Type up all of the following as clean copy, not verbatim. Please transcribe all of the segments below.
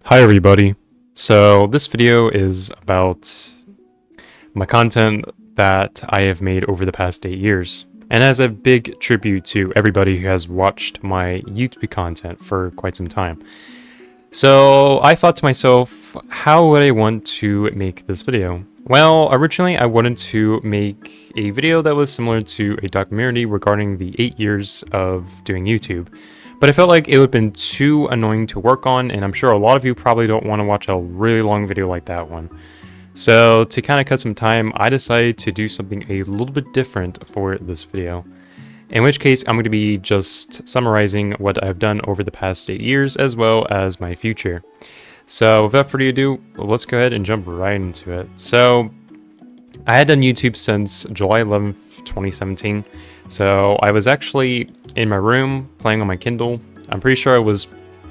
Hi everybody. So this video is about my content that I have made over the past 8 years. And as a big tribute to everybody who has watched my YouTube content for quite some time. So I thought to myself, how would I want to make this video? Well, originally I wanted to make a video that was similar to a documentary regarding the 8 years of doing YouTube. But I felt like it would have been too annoying to work on, and I'm sure a lot of you probably don't want to watch a really long video like that one. So to kind of cut some time, I decided to do something a little bit different for this video. In which case, I'm going to be just summarizing what I've done over the past 8 years, as well as my future. So without further ado, let's go ahead and jump right into it. So I had done YouTube since July 11th, 2017. So I was actually in my room playing on my Kindle. I'm pretty sure I was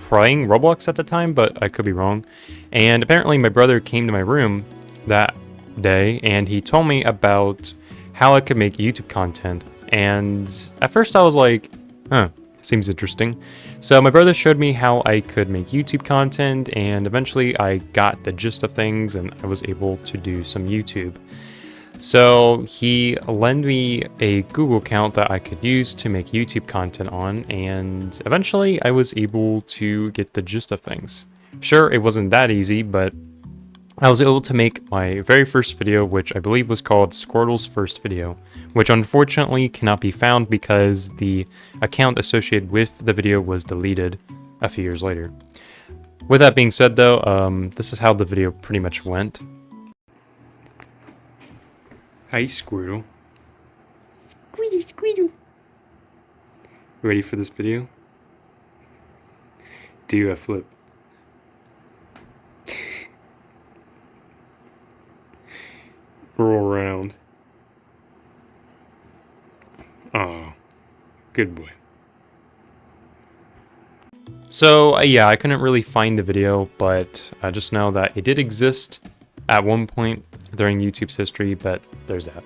playing Roblox at the time, but I could be wrong. And apparently my brother came to my room that day and he told me about how I could make YouTube content. And at first I was like, seems interesting. So my brother showed me how I could make YouTube content, and eventually I got the gist of things and I was able to do some YouTube. So he lent me a Google account that I could use to make YouTube content on, and eventually I was able to get the gist of things. Sure, it wasn't that easy, but I was able to make my very first video, which I believe was called Squirtle's First Video, which unfortunately cannot be found because the account associated with the video was deleted a few years later. With that being said though, this is how the video pretty much went. Hi, Squirtle. Squeedle, squeedle. Ready for this video? Do a flip. Roll around. Oh, good boy. So, yeah, I couldn't really find the video, but I just know that it did exist at one point during YouTube's history, but there's that.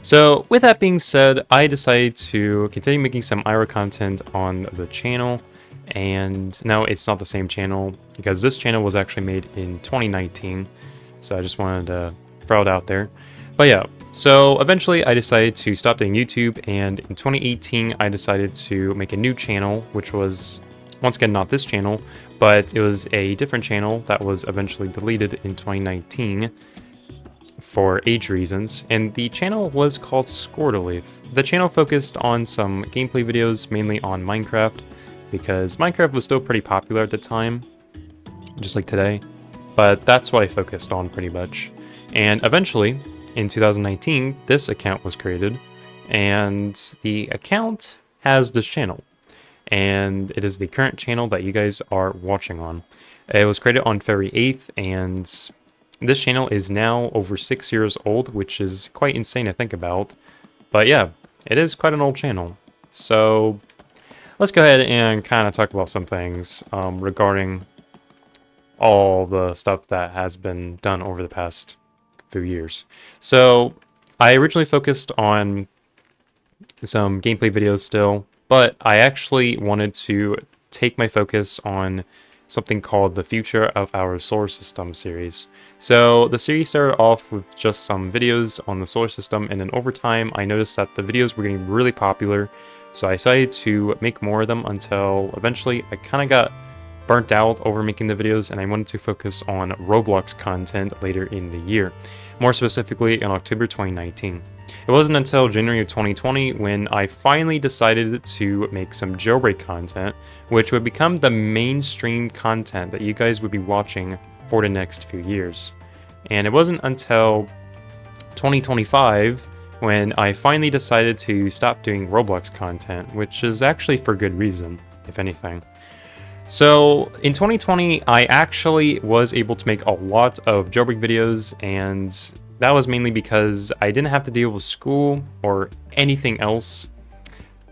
So with that being said, I decided to continue making some IRA content on the channel. And no, it's not the same channel because this channel was actually made in 2019. So I just wanted to throw it out there. But yeah, so eventually I decided to stop doing YouTube, and in 2018 I decided to make a new channel, which was once again not this channel, but it was a different channel that was eventually deleted in 2019 for age reasons, and the channel was called Squirtle. The channel focused on some gameplay videos, mainly on Minecraft, because Minecraft was still pretty popular at the time, just like today, but that's what I focused on pretty much. And eventually, in 2019, this account was created, and the account has this channel, and it is the current channel that you guys are watching on. It was created on February 8th, and this channel is now over 6 years old, which is quite insane to think about. But yeah, it is quite an old channel. So let's go ahead and kind of talk about some things regarding all the stuff that has been done over the past few years. So I originally focused on some gameplay videos still, but I actually wanted to take my focus on something called the Future of Our Solar System series. So the series started off with just some videos on the solar system, and then over time I noticed that the videos were getting really popular, so I decided to make more of them until eventually I kind of got burnt out over making the videos, and I wanted to focus on Roblox content later in the year, more specifically in October 2019. It wasn't until January of 2020 when I finally decided to make some jailbreak content, which would become the mainstream content that you guys would be watching for the next few years. And it wasn't until 2025 when I finally decided to stop doing Roblox content, which is actually for good reason, if anything. So in 2020, I actually was able to make a lot of jailbreak videos, and that was mainly because I didn't have to deal with school or anything else.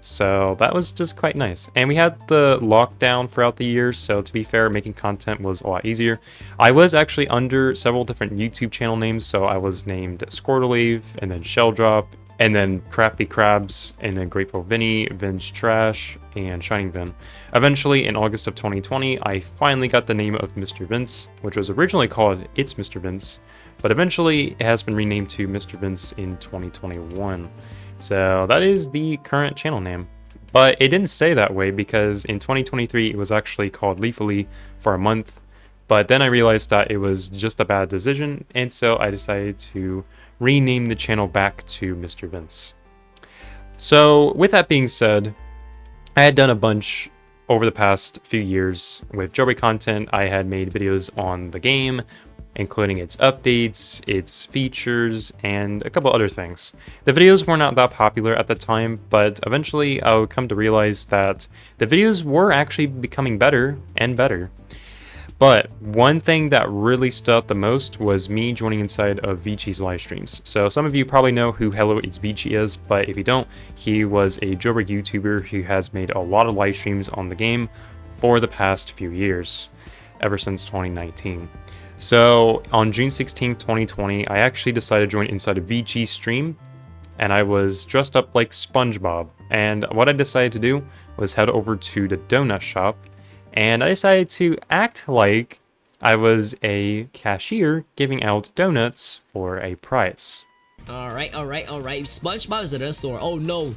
So that was just quite nice. And we had the lockdown throughout the year, so to be fair, making content was a lot easier. I was actually under several different YouTube channel names, so I was named Squirtle, and then Shelldrop, and then Crafty Crabs, and then Grateful Vinny, Vince Trash, and Shining Vin. Eventually, in August of 2020, I finally got the name of Mr. Vince, which was originally called It's Mr. Vince, but eventually it has been renamed to Mr. Vince in 2021. So that is the current channel name. But it didn't stay that way because in 2023 it was actually called Leafly for a month. But then I realized that it was just a bad decision, and so I decided to rename the channel back to Mr. Vince. So with that being said, I had done a bunch over the past few years with Jailbreak content. I had made videos on the game, including its updates, its features, and a couple other things. The videos were not that popular at the time, but eventually I would come to realize that the videos were actually becoming better and better. But one thing that really stood out the most was me joining inside of Vichi's live streams. So some of you probably know who Hello It's Vici is, but if you don't, he was a Jailbreak YouTuber who has made a lot of live streams on the game for the past few years, ever since 2019. So on June 16, 2020, I actually decided to join inside of Vichi's stream, and I was dressed up like SpongeBob. And what I decided to do was head over to the donut shop, and I decided to act like I was a cashier giving out donuts for a price. Alright. SpongeBob is at the store. Oh no,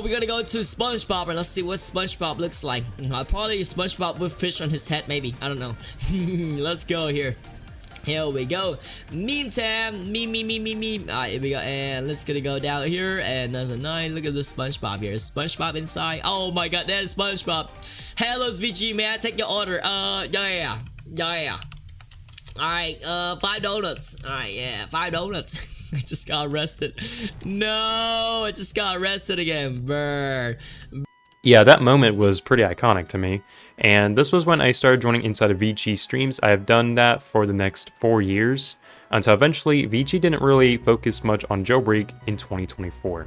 we're gonna go to SpongeBob and let's see what SpongeBob looks like. Probably SpongeBob with fish on his head, maybe. I don't know. Let's go here. Here we go. Meme time. Meme. Alright, here we go. And let's gonna go down here. And there's a 9. Look at the SpongeBob here. SpongeBob inside. Oh my god, there's SpongeBob. Hello, VG. May I take your order? Yeah. Alright, 5 donuts. Alright, yeah, 5 donuts. I just got arrested. No, I just got arrested again. Brr. Yeah, that moment was pretty iconic to me, and this was when I started joining inside of Vici streams. I have done that for the next 4 years, until eventually Vici didn't really focus much on Jailbreak in 2024.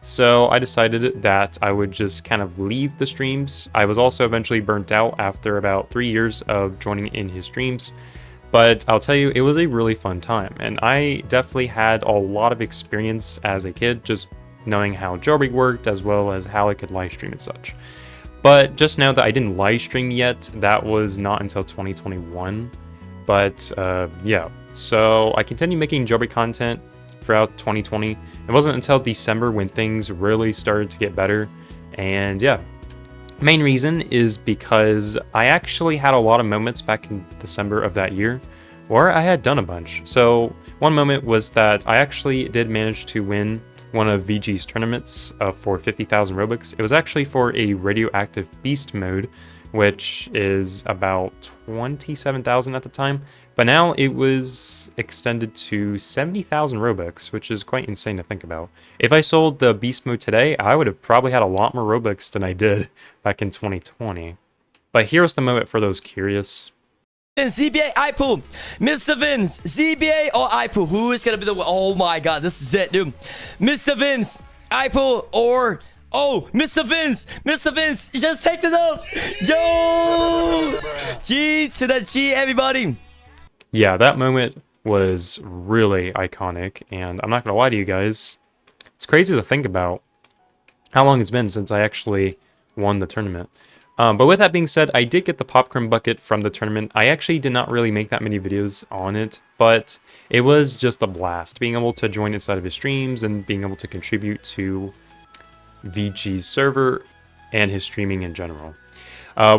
So I decided that I would just kind of leave the streams. I was also eventually burnt out after about 3 years of joining in his streams, but I'll tell you, it was a really fun time, and I definitely had a lot of experience as a kid, just knowing how Jailbreak worked as well as how I could live stream and such. But just now that I didn't live stream yet, that was not until 2021. But yeah, so I continued making Jailbreak content throughout 2020. It wasn't until December when things really started to get better, and yeah. Main reason is because I actually had a lot of moments back in December of that year where I had done a bunch. So one moment was that I actually did manage to win one of VG's tournaments for 50,000 Robux. It was actually for a radioactive beast mode, which is about 27,000 at the time, but now it was extended to 70,000 Robux, which is quite insane to think about. If I sold the beast mode today, I would have probably had a lot more Robux than I did back in 2020. But here's the moment for those curious. ZBA, IPO, Mr. Vince, ZBA or IPO, who is gonna be the one? Oh my god, this is it, dude. Mr. Vince, IPO or Mr. Vince, just take the note. Yo, G to the G, everybody. Yeah, that moment was really iconic, and I'm not gonna lie to you guys, it's crazy to think about how long it's been since I actually won the tournament. But with that being said, I did get the popcorn bucket from the tournament. I actually did not really make that many videos on it, but it was just a blast being able to join inside of his streams and being able to contribute to VG's server and his streaming in general.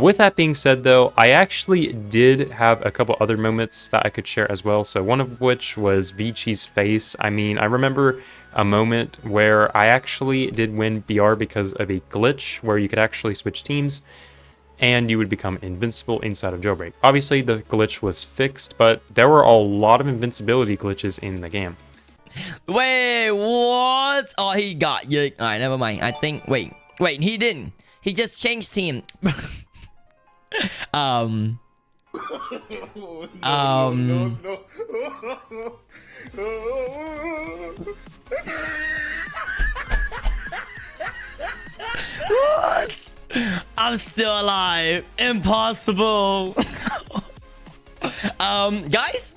With that being said, though, I actually did have a couple other moments that I could share as well. So one of which was VG's face. I mean, I remember a moment where I actually did win BR because of a glitch where you could actually switch teams and you would become invincible inside of Jailbreak. Obviously, the glitch was fixed, but there were a lot of invincibility glitches in the game. Wait, what? Oh, he got you. Alright, never mind. I think... Wait, he didn't. He just changed team. No. What? I'm still alive. Impossible. Guys,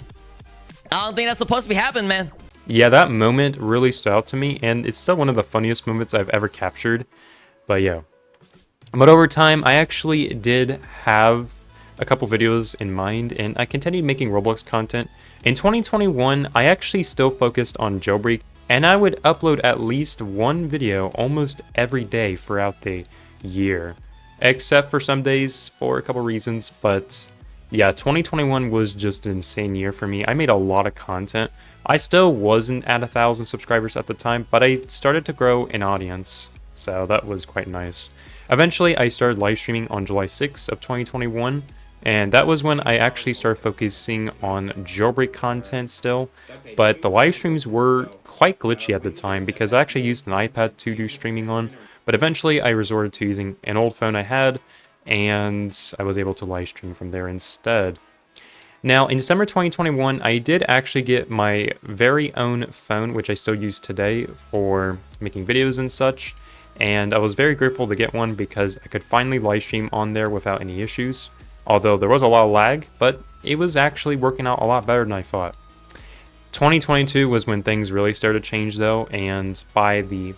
I don't think that's supposed to be happening, man. Yeah, that moment really stood out to me, and it's still one of the funniest moments I've ever captured. But yeah. But over time, I actually did have a couple videos in mind, and I continued making Roblox content. In 2021, I actually still focused on jailbreak, and I would upload at least one video almost every day throughout the year, except for some days for a couple reasons. But yeah, 2021 was just an insane year for me. I made a lot of content. I still wasn't at 1,000 subscribers at the time, but I started to grow an audience, so that was quite nice. Eventually, I started live streaming on July 6th of 2021, and that was when I actually started focusing on jailbreak content still, but the live streams were quite glitchy at the time because I actually used an iPad to do streaming on, but eventually I resorted to using an old phone I had, and I was able to live stream from there instead. Now, in December 2021, I did actually get my very own phone, which I still use today for making videos and such, and I was very grateful to get one because I could finally live stream on there without any issues. Although there was a lot of lag, but it was actually working out a lot better than I thought. 2022 was when things really started to change though, and by the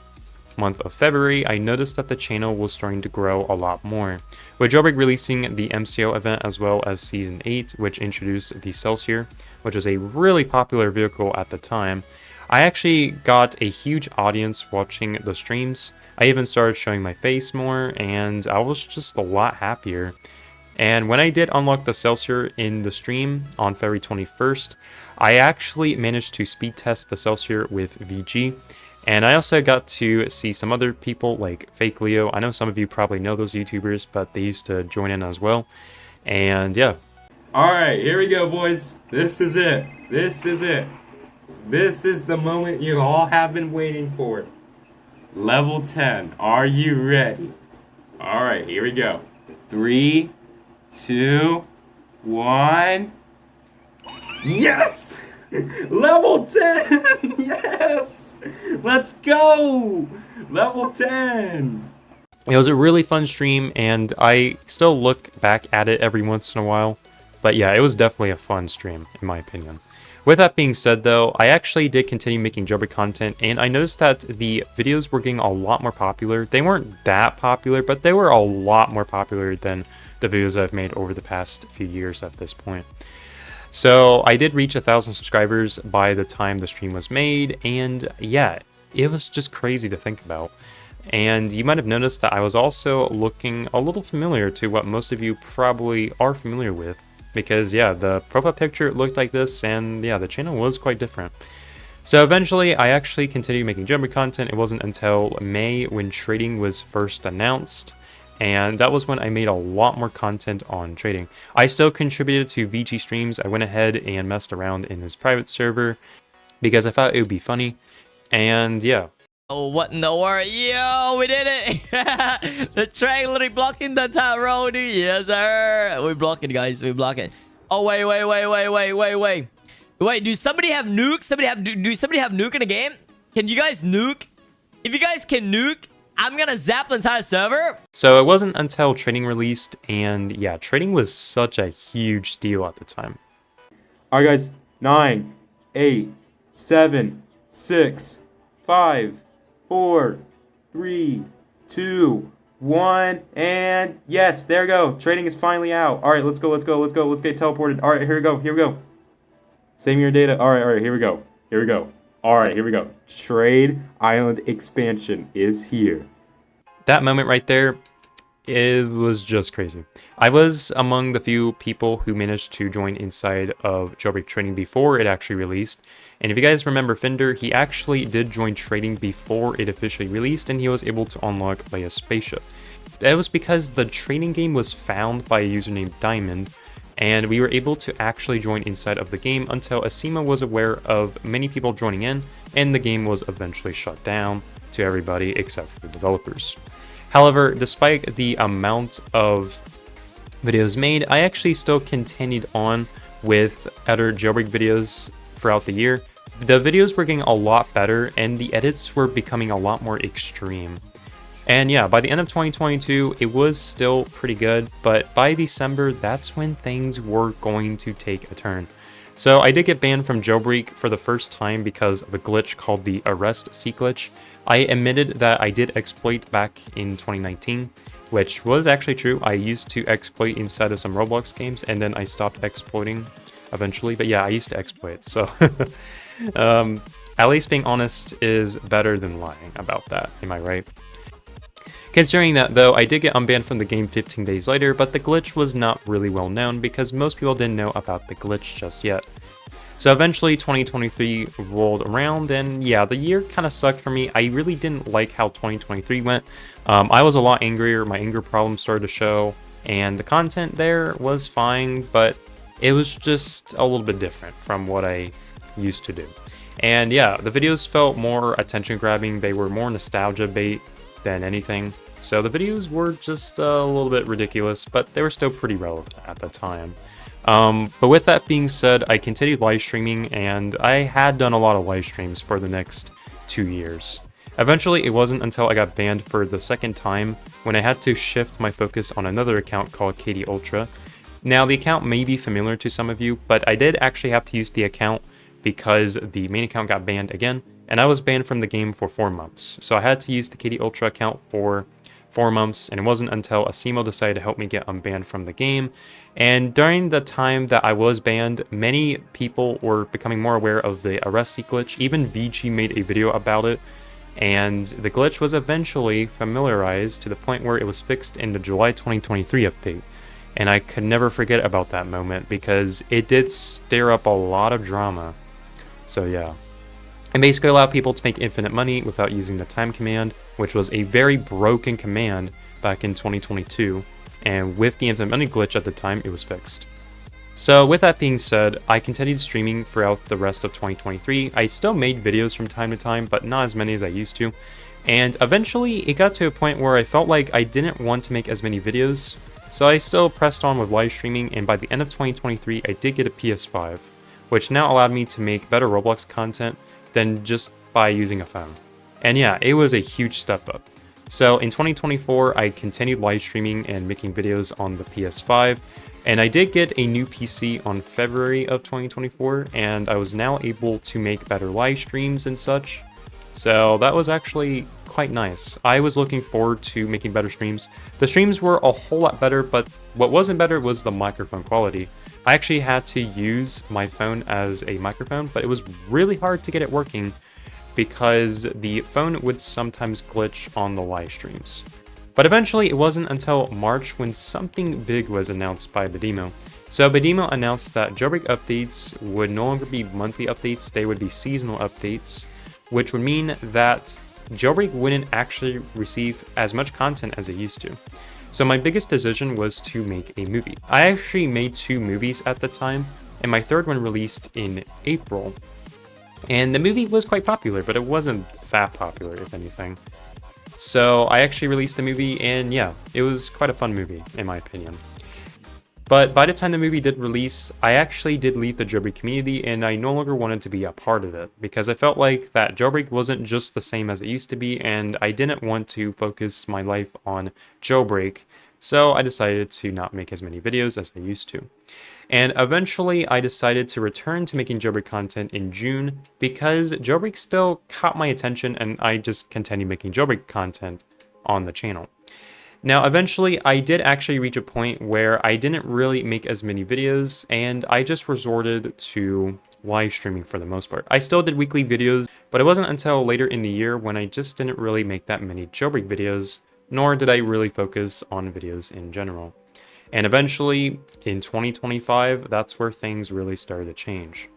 month of February, I noticed that the channel was starting to grow a lot more. With Jailbreak releasing the MCO event as well as Season 8, which introduced the Celsior, which was a really popular vehicle at the time, I actually got a huge audience watching the streams. I even started showing my face more, and I was just a lot happier. And when I did unlock the Celsior in the stream on February 21st, I actually managed to speed test the Celsior with VG. And I also got to see some other people like Fake Leo. I know some of you probably know those YouTubers, but they used to join in as well. And yeah. Alright, here we go, boys. This is it. This is it. This is the moment you all have been waiting for. Level 10. Are you ready? Alright, here we go. 3, 2, 1. Yes! Level 10! Yes! Let's go! Level 10! It was a really fun stream, and I still look back at it every once in a while. But yeah, it was definitely a fun stream, in my opinion. With that being said though, I actually did continue making jailbreak content, and I noticed that the videos were getting a lot more popular. They weren't that popular, but they were a lot more popular than the videos I've made over the past few years at this point. So I did reach 1,000 subscribers by the time the stream was made, and yeah, it was just crazy to think about. And you might have noticed that I was also looking a little familiar to what most of you probably are familiar with, because yeah, the profile picture looked like this, and yeah, the channel was quite different. So eventually, I actually continued making jailbreak content. It wasn't until May when trading was first announced, and that was when I made a lot more content on trading. I still contributed to VG streams. I went ahead and messed around in his private server because I thought it would be funny, and yeah. Oh, what in the world? Yo, we did it! The train literally blocking the entire road. Yes, sir. We're blocking, guys. We're blocking. Oh, wait. Wait, do somebody have nuke? Do somebody have nuke in the game? Can you guys nuke? If you guys can nuke, I'm gonna zap the entire server. So it wasn't until trading released, and yeah, trading was such a huge deal at the time. Alright, guys. 9, 8, 7, 6, 5, 4, 3, 2, 1, and yes, there we go. Trading is finally out. Alright, let's go. Let's get teleported. Alright, here we go. Saving your data. Alright, here we go. Alright, here we go. Trade Island expansion is here. That moment right there, it was just crazy. I was among the few people who managed to join inside of Jailbreak Trading before it actually released. And if you guys remember Fender, he actually did join trading before it officially released, and he was able to unlock by a spaceship. That was because the trading game was found by a user named Diamond, and we were able to actually join inside of the game until Asima was aware of many people joining in, and the game was eventually shut down to everybody except for the developers. However, despite the amount of videos made, I actually still continued on with other jailbreak videos throughout the year. The videos were getting a lot better, and the edits were becoming a lot more extreme. And yeah, by the end of 2022, it was still pretty good, but by December, that's when things were going to take a turn. So I did get banned from Jailbreak for the first time because of a glitch called the Arrest C glitch. I admitted that I did exploit back in 2019, which was actually true. I used to exploit inside of some Roblox games, and then I stopped exploiting eventually. But yeah, I used to exploit, so at least being honest is better than lying about that, am I right? Considering that, though, I did get unbanned from the game 15 days later, but the glitch was not really well known because most people didn't know about the glitch just yet. So eventually 2023 rolled around, and yeah, the year kind of sucked for me. I really didn't like how 2023 went. I was a lot angrier, my anger problems started to show, and the content there was fine, but it was just a little bit different from what I used to do. And yeah, the videos felt more attention grabbing, they were more nostalgia bait than anything. So the videos were just a little bit ridiculous, but they were still pretty relevant at the time. But with that being said, I continued live streaming, and I had done a lot of live streams for the next 2 years. Eventually, it wasn't until I got banned for the second time when I had to shift my focus on another account called Katie Ultra. Now, the account may be familiar to some of you, but I did actually have to use the account because the main account got banned again, and I was banned from the game for 4 months. So I had to use the Katie Ultra account for 4 months, and it wasn't until Asimo decided to help me get unbanned from the game. And during the time that I was banned, many people were becoming more aware of the Arrest C glitch. Even VG made a video about it, and the glitch was eventually familiarized to the point where it was fixed in the July 2023 update. And I could never forget about that moment because it did stir up a lot of drama. So yeah. It basically allowed people to make infinite money without using the time command, which was a very broken command back in 2022, and with the infinite money glitch at the time, it was fixed. So with that being said, I continued streaming throughout the rest of 2023. I still made videos from time to time, but not as many as I used to, and eventually it got to a point where I felt like I didn't want to make as many videos, so I still pressed on with live streaming, and by the end of 2023, I did get a PS5, which now allowed me to make better Roblox content than just by using a phone. And yeah, it was a huge step up. So in 2024, I continued live streaming and making videos on the PS5, and I did get a new PC on February of 2024, and I was now able to make better live streams and such. So that was actually quite nice. I was looking forward to making better streams. The streams were a whole lot better, but what wasn't better was the microphone quality. I actually had to use my phone as a microphone, but it was really hard to get it working because the phone would sometimes glitch on the live streams. But eventually, it wasn't until March when something big was announced by Badimo. So Badimo announced that Jailbreak updates would no longer be monthly updates, they would be seasonal updates, which would mean that Jailbreak wouldn't actually receive as much content as it used to. So my biggest decision was to make a movie. I actually made 2 movies at the time, and my third one released in April. And the movie was quite popular, but it wasn't that popular, if anything. So I actually released the movie, and yeah, it was quite a fun movie, in my opinion. But by the time the movie did release, I actually did leave the Jailbreak community, and I no longer wanted to be a part of it, because I felt like that Jailbreak wasn't just the same as it used to be, and I didn't want to focus my life on Jailbreak, so I decided to not make as many videos as I used to. And eventually, I decided to return to making Jailbreak content in June, because Jailbreak still caught my attention, and I just continued making Jailbreak content on the channel. Now, eventually, I did actually reach a point where I didn't really make as many videos, and I just resorted to live streaming for the most part. I still did weekly videos, but it wasn't until later in the year when I just didn't really make that many Jailbreak videos, nor did I really focus on videos in general. And eventually, in 2025, that's where things really started to change.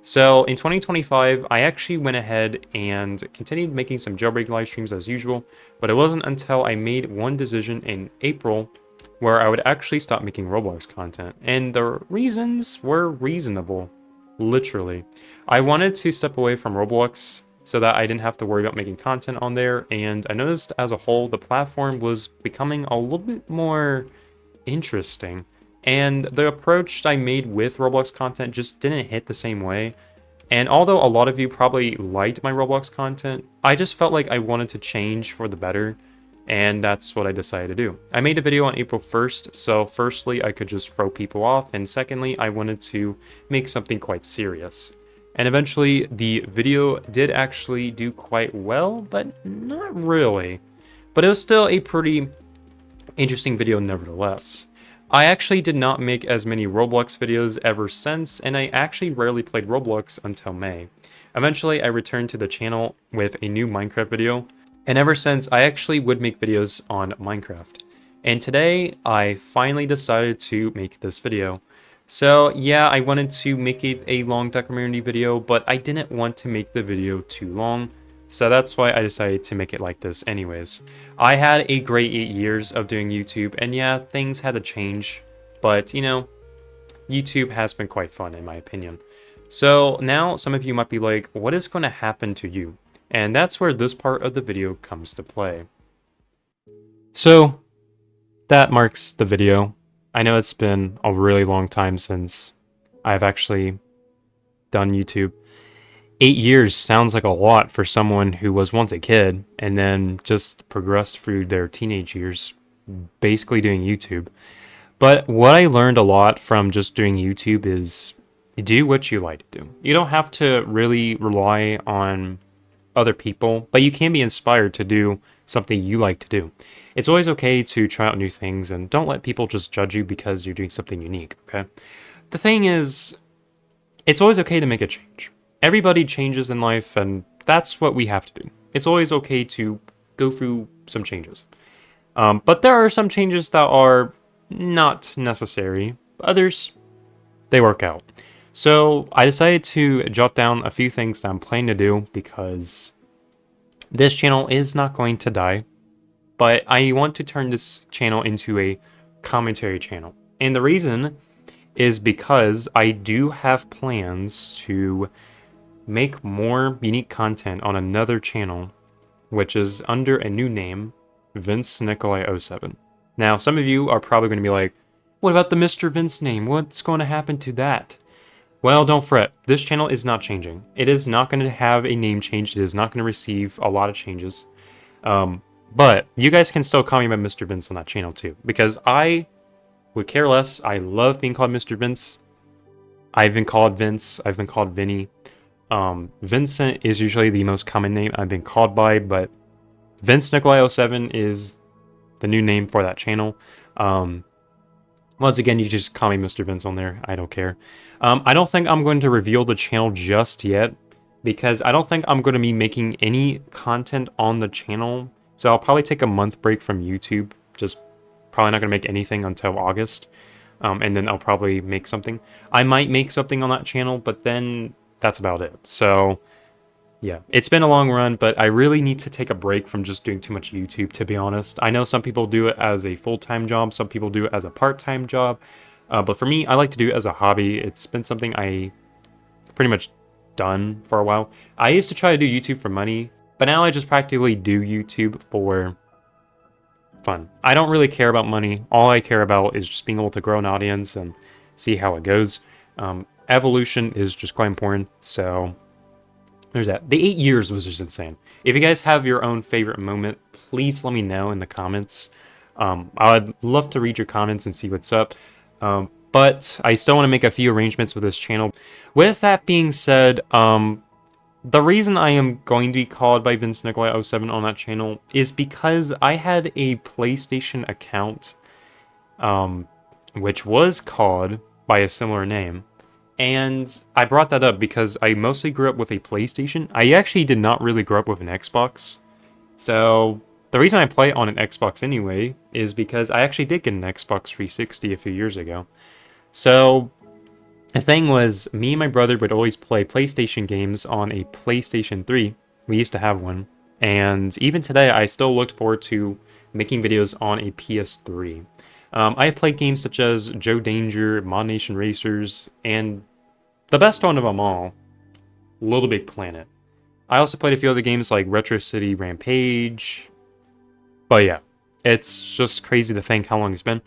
So in 2025, I actually went ahead and continued making some Jailbreak live streams as usual, but it wasn't until I made one decision in April where I would actually stop making Roblox content. And the reasons were reasonable, literally. I wanted to step away from Roblox so that I didn't have to worry about making content on there, and I noticed as a whole, the platform was becoming a little bit more interesting. And the approach I made with Roblox content just didn't hit the same way. And although a lot of you probably liked my Roblox content, I just felt like I wanted to change for the better. And that's what I decided to do. I made a video on April 1st, so firstly, I could just throw people off, and secondly, I wanted to make something quite serious. And eventually, the video did actually do quite well, but not really. But it was still a pretty interesting video nevertheless. I actually did not make as many Roblox videos ever since, and I actually rarely played Roblox until May. Eventually, I returned to the channel with a new Minecraft video, and ever since, I actually would make videos on Minecraft. And today, I finally decided to make this video. So yeah, I wanted to make it a long documentary video, but I didn't want to make the video too long. So that's why I decided to make it like this anyways. I had a great 8 years of doing YouTube, and yeah, things had to change. But, you know, YouTube has been quite fun in my opinion. So now some of you might be like, what is going to happen to you? And that's where this part of the video comes to play. So that marks the video. I know it's been a really long time since I've actually done YouTube. 8 years sounds like a lot for someone who was once a kid and then just progressed through their teenage years basically doing YouTube. But what I learned a lot from just doing YouTube is do what you like to do. You don't have to really rely on other people, but you can be inspired to do something you like to do. It's always okay to try out new things, and don't let people just judge you because you're doing something unique, okay? The thing is, it's always okay to make a change. Everybody changes in life, and that's what we have to do. It's always okay to go through some changes. But there are some changes that are not necessary. Others, they work out. So I decided to jot down a few things that I'm planning to do because this channel is not going to die. But I want to turn this channel into a commentary channel. And the reason is because I do have plans to make more unique content on another channel, which is under a new name, Vince Nikolai 07. Now, some of you are probably going to be like, what about the Mr. Vince name? What's going to happen to that? Well, don't fret. This channel is not changing. It is not going to have a name change. It is not going to receive a lot of changes. But you guys can still call me by Mr. Vince on that channel too, because I would care less. I love being called Mr. Vince. I've been called Vince. I've been called Vinny. Vincent is usually the most common name I've been called by, but Vince Nikolai 07 is the new name for that channel. Once again, you just call me Mr. Vince on there. I don't care. I don't think I'm going to reveal the channel just yet, because I don't think I'm going to be making any content on the channel. So I'll probably take a month break from YouTube. Just probably not going to make anything until August. And then I'll probably make something. I might make something on that channel, but then that's about it. So yeah, it's been a long run, but I really need to take a break from just doing too much YouTube, to be honest. I know some people do it as a full-time job. Some people do it as a part-time job. But for me, I like to do it as a hobby. It's been something I pretty much done for a while. I used to try to do YouTube for money, but now I just practically do YouTube for fun. I don't really care about money. All I care about is just being able to grow an audience and see how it goes. Evolution is just quite important, so there's that. The 8 years was just insane. If you guys have your own favorite moment, please let me know in the comments. I'd love to read your comments and see what's up. But I still want to make a few arrangements with this channel. With that being said, the reason I am going to be called by Vince Nikolai 07 on that channel is because I had a PlayStation account, which was called by a similar name. And I brought that up because I mostly grew up with a PlayStation. I actually did not really grow up with an Xbox. So the reason I play on an Xbox anyway is because I actually did get an Xbox 360 a few years ago. So the thing was, me and my brother would always play PlayStation games on a PlayStation 3. We used to have one. And even today, I still looked forward to making videos on a PS3. I played games such as Joe Danger, Mod Nation Racers, and the best one of them all, Little Big Planet. I also played a few other games like Retro City Rampage. But yeah, it's just crazy to think how long it's been.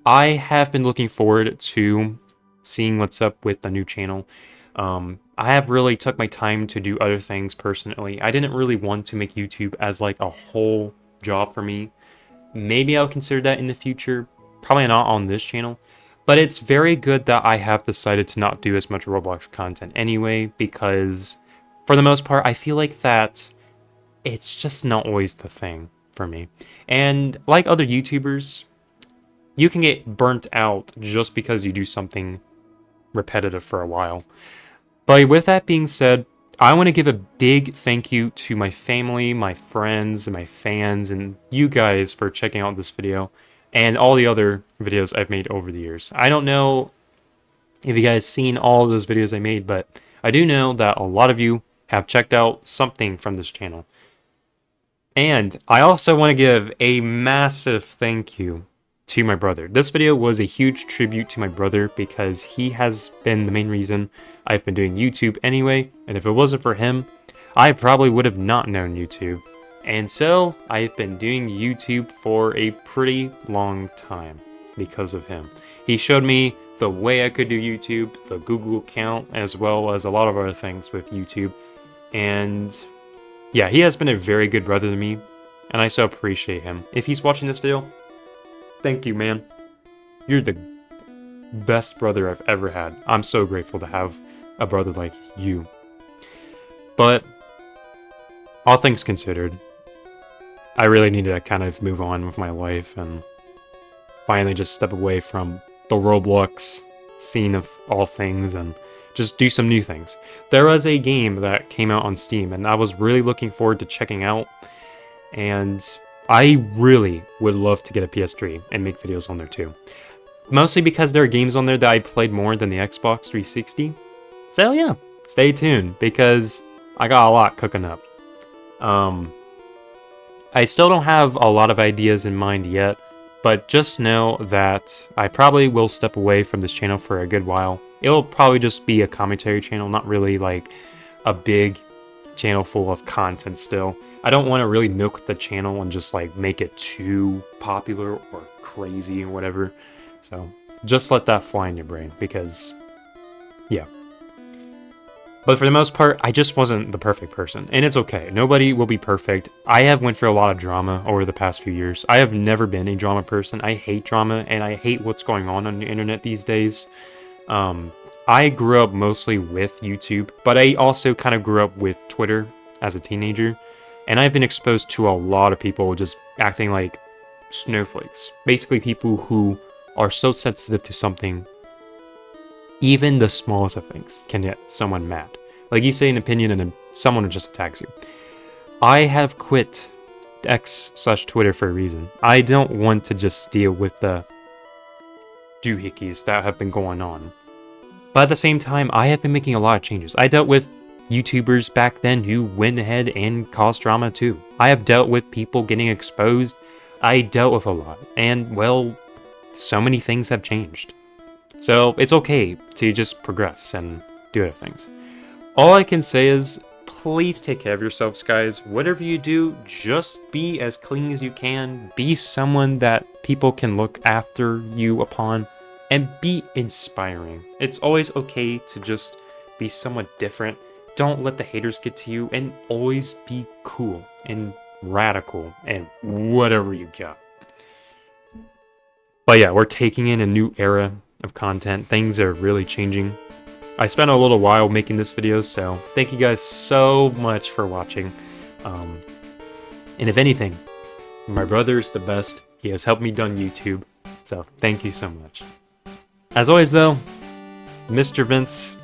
I have been looking forward to seeing what's up with the new channel. I have really took my time to do other things personally. I didn't really want to make YouTube as like a whole job for me. maybe I'll consider that in the future. Probably not on this channel. But it's very good that I have decided to not do as much Roblox content anyway, because for the most part, I feel like that it's just not always the thing for me. And like other YouTubers, you can get burnt out just because you do something repetitive for a while. But with that being said, I want to give a big thank you to my family, my friends, and my fans, and you guys for checking out this video, and all the other videos I've made over the years. I don't know if you guys seen all of those videos I made, but I do know that a lot of you have checked out something from this channel. And I also want to give a massive thank you to my brother. This video was a huge tribute to my brother because he has been the main reason I've been doing YouTube anyway, and if it wasn't for him, I probably would have not known YouTube. And so, I've been doing YouTube for a pretty long time because of him. He showed me the way I could do YouTube, the Google account, as well as a lot of other things with YouTube. And yeah, he has been a very good brother to me, and I so appreciate him. If he's watching this video, thank you, man. You're the best brother I've ever had. I'm so grateful to have a brother like you. But all things considered, I really need to kind of move on with my life and finally just step away from the Roblox scene of all things and just do some new things. There was a game that came out on Steam and I was really looking forward to checking out, and I really would love to get a PS3 and make videos on there too. Mostly because there are games on there that I played more than the Xbox 360. So yeah, stay tuned because I got a lot cooking up. I still don't have a lot of ideas in mind yet, but just know that I probably will step away from this channel for a good while. It'll probably just be a commentary channel, not really like a big channel full of content still. I don't want to really milk the channel and just like make it too popular or crazy or whatever. So just let that fly in your brain because, yeah. But for the most part, I just wasn't the perfect person, and it's okay. Nobody will be perfect. I have went through a lot of drama over the past few years. I have never been a drama person. I hate drama, and I hate what's going on the internet these days. I grew up mostly with YouTube, but I also kind of grew up with Twitter as a teenager, and I've been exposed to a lot of people just acting like snowflakes. Basically people who are so sensitive to something, even the smallest of things can get someone mad. Like you say an opinion and then someone just attacks you. I have quit X/Twitter for a reason. I don't want to just deal with the doohickeys that have been going on. But at the same time, I have been making a lot of changes. I dealt with YouTubers back then who went ahead and caused drama too. I have dealt with people getting exposed. I dealt with a lot. And well, so many things have changed. So it's okay to just progress and do other things. All I can say is, please take care of yourselves, guys. Whatever you do, just be as clean as you can. Be someone that people can look after you upon. And be inspiring. It's always okay to just be somewhat different. Don't let the haters get to you. And always be cool and radical and whatever you got. But yeah, we're taking in a new era of content. Things are really changing. I spent a little while making this video, so thank you guys so much for watching. And if anything, my brother is the best. He has helped me done YouTube, so thank you so much. As always though, Mr. Vince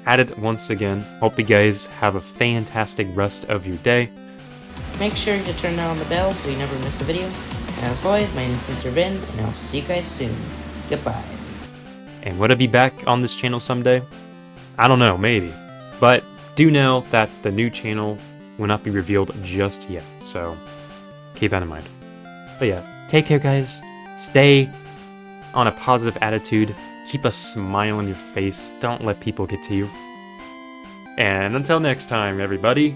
at it once again. Hope you guys have a fantastic rest of your day. Make sure to turn on the bell so you never miss a video. And as always, my name is Mr. Vin, and I'll see you guys soon. Goodbye. And would I be back on this channel someday? I don't know, maybe. But do know that the new channel will not be revealed just yet, so keep that in mind. But yeah, take care guys. Stay on a positive attitude. Keep a smile on your face. Don't let people get to you. And until next time, everybody,